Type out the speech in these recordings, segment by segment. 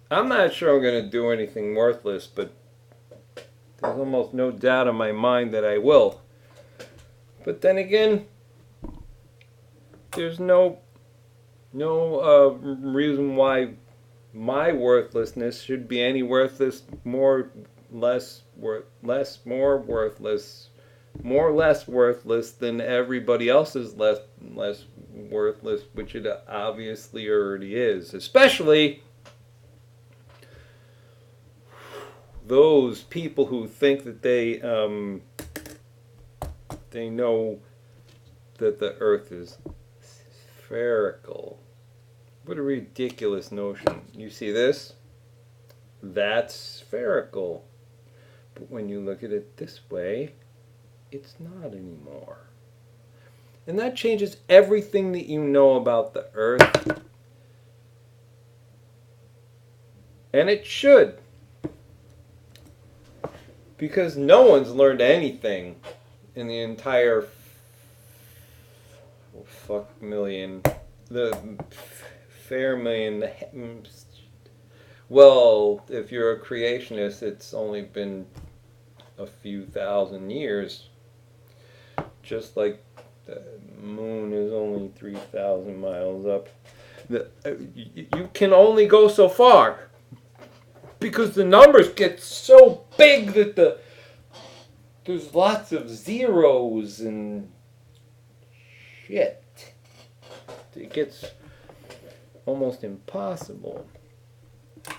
I'm not sure I'm going to do anything worthless, but there's almost no doubt in my mind that I will. But then again, there's no reason why my worthlessness should be any worthless, more, less, more worthless, more less worthless than everybody else's less worthless, which it obviously already is. Especially those people who think that they know that the Earth is spherical. What a ridiculous notion. You see this? That's spherical. But when you look at it this way, it's not anymore. And that changes everything that you know about the Earth. And it should. Because no one's learned anything in the entire fair million. Well, if you're a creationist, it's only been a few thousand years. Just like the moon is only 3,000 miles up. You can only go so far. Because the numbers get so big that there's lots of zeros and shit. It gets almost impossible.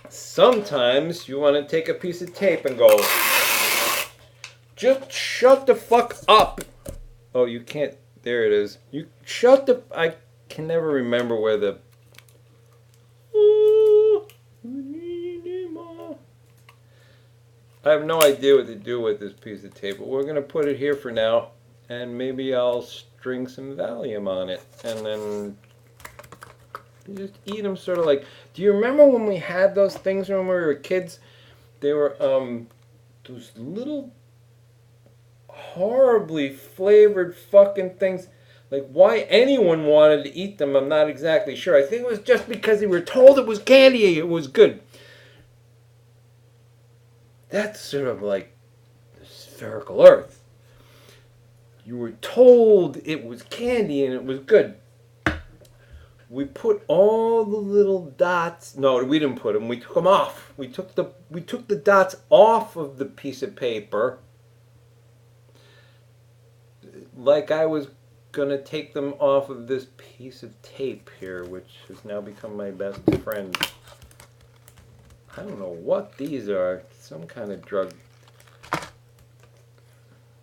Sometimes you want to take a piece of tape and go, just shut the fuck up. Oh, you can't. There it is. You shut the. I can never remember where the. I have no idea what to do with this piece of tape, but we're going to put it here for now, and maybe I'll string some Valium on it, and then just eat them sort of like... Do you remember when we had those things when we were kids? They were those little horribly flavored fucking things. Like, why anyone wanted to eat them, I'm not exactly sure. I think it was just because they were told it was candy, it was good. That's sort of like the spherical Earth. You were told it was candy and it was good. We put all the little dots. No, we didn't put them. We took them off. We took the dots off of the piece of paper. Like I was gonna take them off of this piece of tape here, which has now become my best friend. I don't know what these are. Some kind of drug.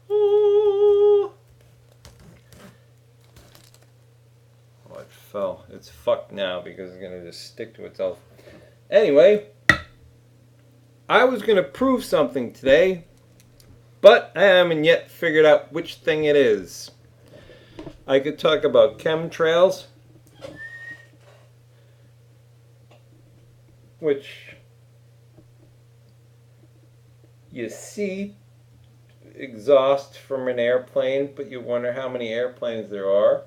Oh, it fell. It's fucked now because it's going to just stick to itself. Anyway, I was going to prove something today, but I haven't yet figured out which thing it is. I could talk about chemtrails, which you see exhaust from an airplane, but you wonder how many airplanes there are.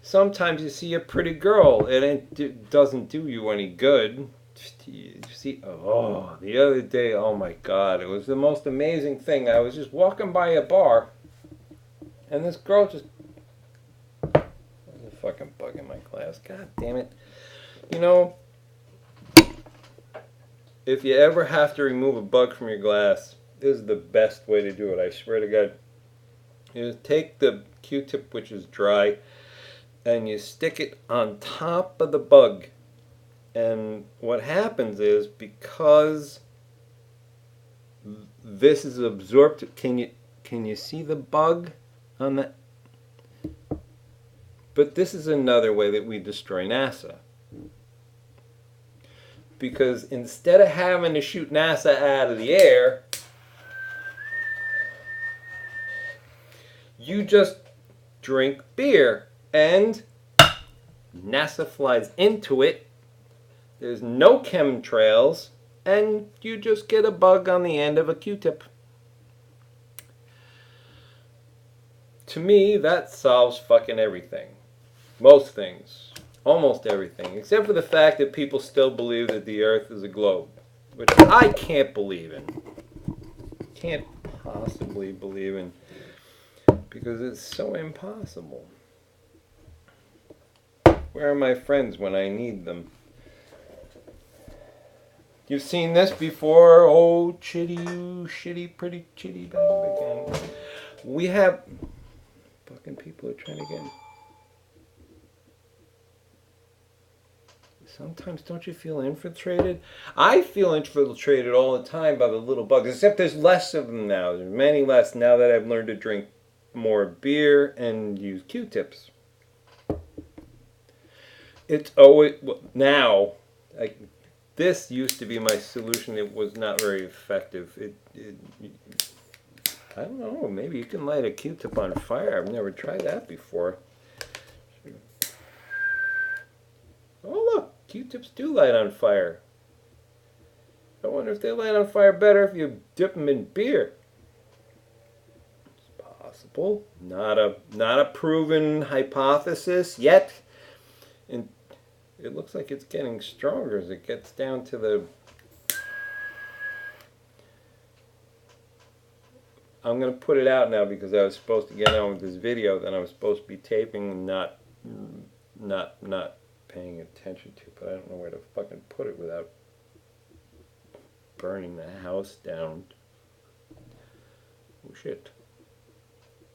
Sometimes you see a pretty girl and it doesn't do you any good. You see, oh, the other day, oh my God, it was the most amazing thing. I was just walking by a bar and this girl just... There's a fucking bug in my glass. God damn it. You know, if you ever have to remove a bug from your glass, this is the best way to do it, I swear to God. You just take the Q-tip, which is dry, and you stick it on top of the bug. And what happens is, because this is absorbed, can you see the bug on that? But this is another way that we destroy NASA. Because instead of having to shoot NASA out of the air, you just drink beer and NASA flies into it. There's no chemtrails and you just get a bug on the end of a Q-tip. To me, that solves fucking everything. Most things. Almost everything, except for the fact that people still believe that the Earth is a globe, which I can't believe in. Can't possibly believe in, because it's so impossible. Where are my friends when I need them? You've seen this before, oh chitty, you shitty, pretty chitty back again. We have... Fucking people are trying to get... Sometimes don't you feel infiltrated? I feel infiltrated all the time by the little bugs, except there's less of them now. There's many less now that I've learned to drink more beer and use Q-tips. It's always... Now, this used to be my solution. It was not very effective. I don't know, maybe you can light a Q-tip on fire. I've never tried that before. Oh look, Q-tips do light on fire. I wonder if they light on fire better if you dip them in beer. It's possible. Not a proven hypothesis yet. And it looks like it's getting stronger as it gets down to the... I'm going to put it out now because I was supposed to get on with this video that I was supposed to be taping and not paying attention to, but I don't know where to fucking put it without burning the house down. Oh shit.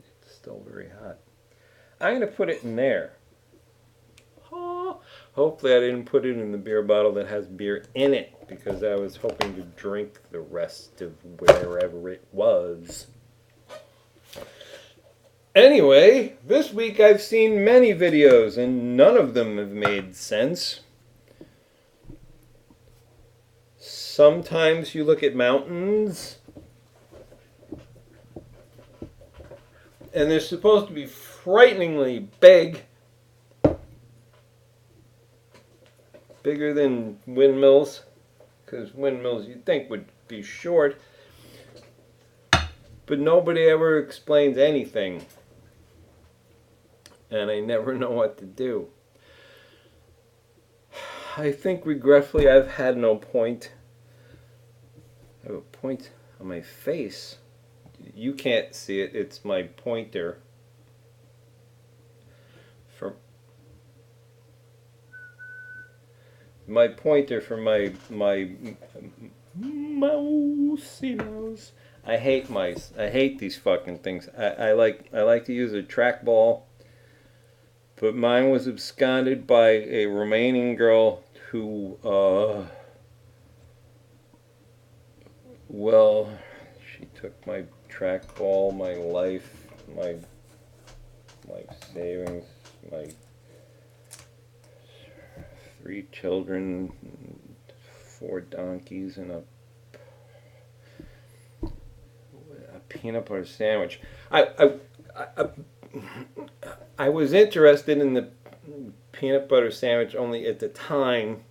It's still very hot. I'm going to put it in there. Oh, hopefully I didn't put it in the beer bottle that has beer in it, because I was hoping to drink the rest of wherever it was. Anyway, this week I've seen many videos and none of them have made sense. Sometimes you look at mountains and they're supposed to be frighteningly big. Bigger than windmills, because windmills you'd think would be short. But nobody ever explains anything. And I never know what to do. I think regretfully I've had no point. I have a point on my face. You can't see it, it's my pointer. My pointer for my mousey mouse. I hate mice. I hate these fucking things. I like to use a trackball. But mine was absconded by a Romanian girl who, well, she took my trackball, my life, my savings, my 3 children, 4 donkeys, and a peanut butter sandwich. I was interested in the peanut butter sandwich only at the time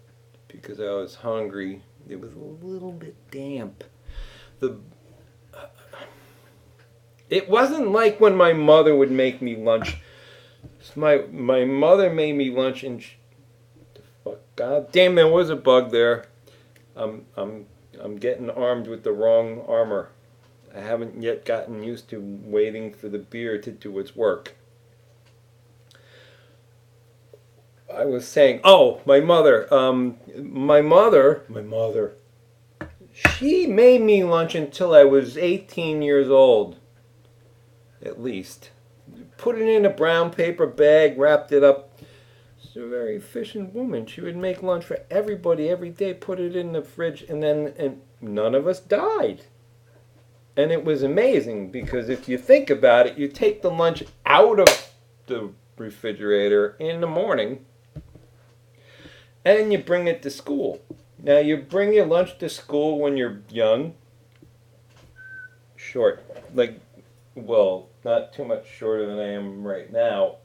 because I was hungry. It was a little bit damp. It wasn't like when my mother would make me lunch. My mother made me lunch and God damn, there was a bug there. I'm getting armed with the wrong armor. I haven't yet gotten used to waiting for the beer to do its work. I was saying, oh, my mother, she made me lunch until I was 18 years old, at least. Put it in a brown paper bag, wrapped it up. She's a very efficient woman. She would make lunch for everybody every day, put it in the fridge, and none of us died. And it was amazing because if you think about it, you take the lunch out of the refrigerator in the morning and you bring it to school. Now you bring your lunch to school when you're young. Short. Well, not too much shorter than I am right now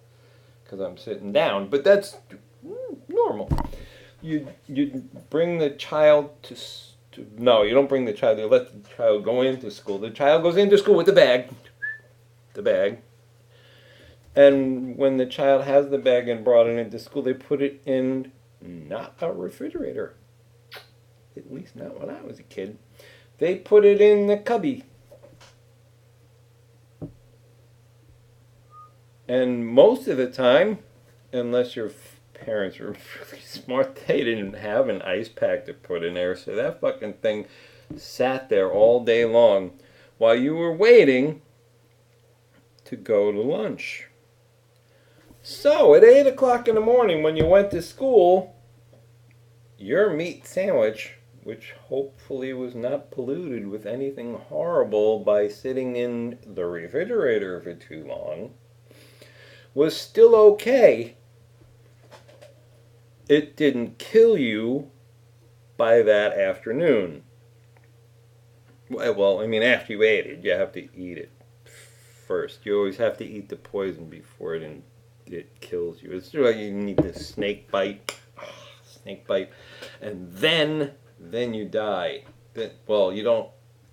because I'm sitting down, but that's normal. You bring the child no, you don't bring the child. You let the child go into school. The child goes into school with the bag. And when the child has the bag and brought it into school, they put it in not a refrigerator. At least not when I was a kid. They put it in the cubby. And most of the time, unless your parents were really smart, they didn't have an ice pack to put in there. So that fucking thing sat there all day long while you were waiting to go to lunch. So at 8 o'clock in the morning when you went to school, your meat sandwich, which hopefully was not polluted with anything horrible by sitting in the refrigerator for too long, was still okay. It didn't kill you by that afternoon. Well, I mean, after you ate it, you have to eat it first. You always have to eat the poison before it kills you. It's like you need the snake bite, and then you die. Well, you don't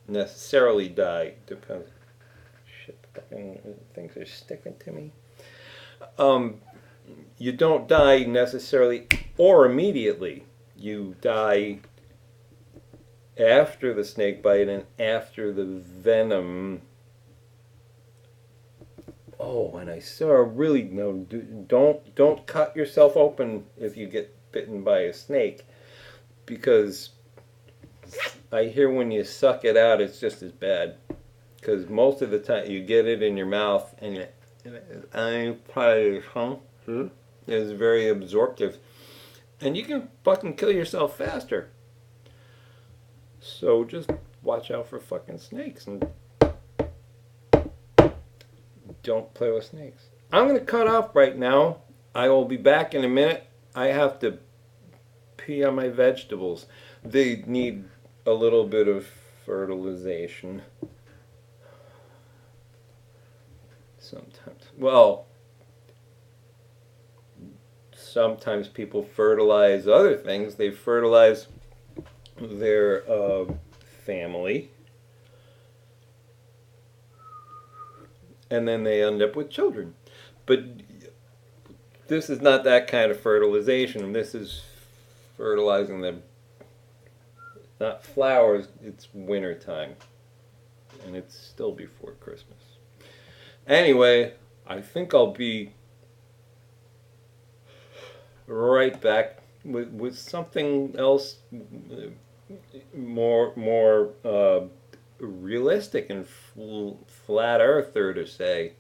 necessarily die. Depends. Shit, fucking things are sticking to me. You don't die necessarily or immediately. You die after the snake bite and after the venom. Oh, and I saw really don't cut yourself open if you get bitten by a snake, because I hear when you suck it out, it's just as bad. Because most of the time you get it in your mouth and it's very absorptive, and you can fucking kill yourself faster. So just watch out for fucking snakes and don't play with snakes. I'm going to cut off right now. I will be back in a minute. I have to pee on my vegetables. They need a little bit of fertilization. Sometimes. Well, sometimes people fertilize other things. They fertilize their family, and then they end up with children. But this is not that kind of fertilization. This is fertilizing them. Not flowers, it's winter time. And it's still before Christmas. Anyway, I think I'll be right back with something else more realistic and flat earther to say.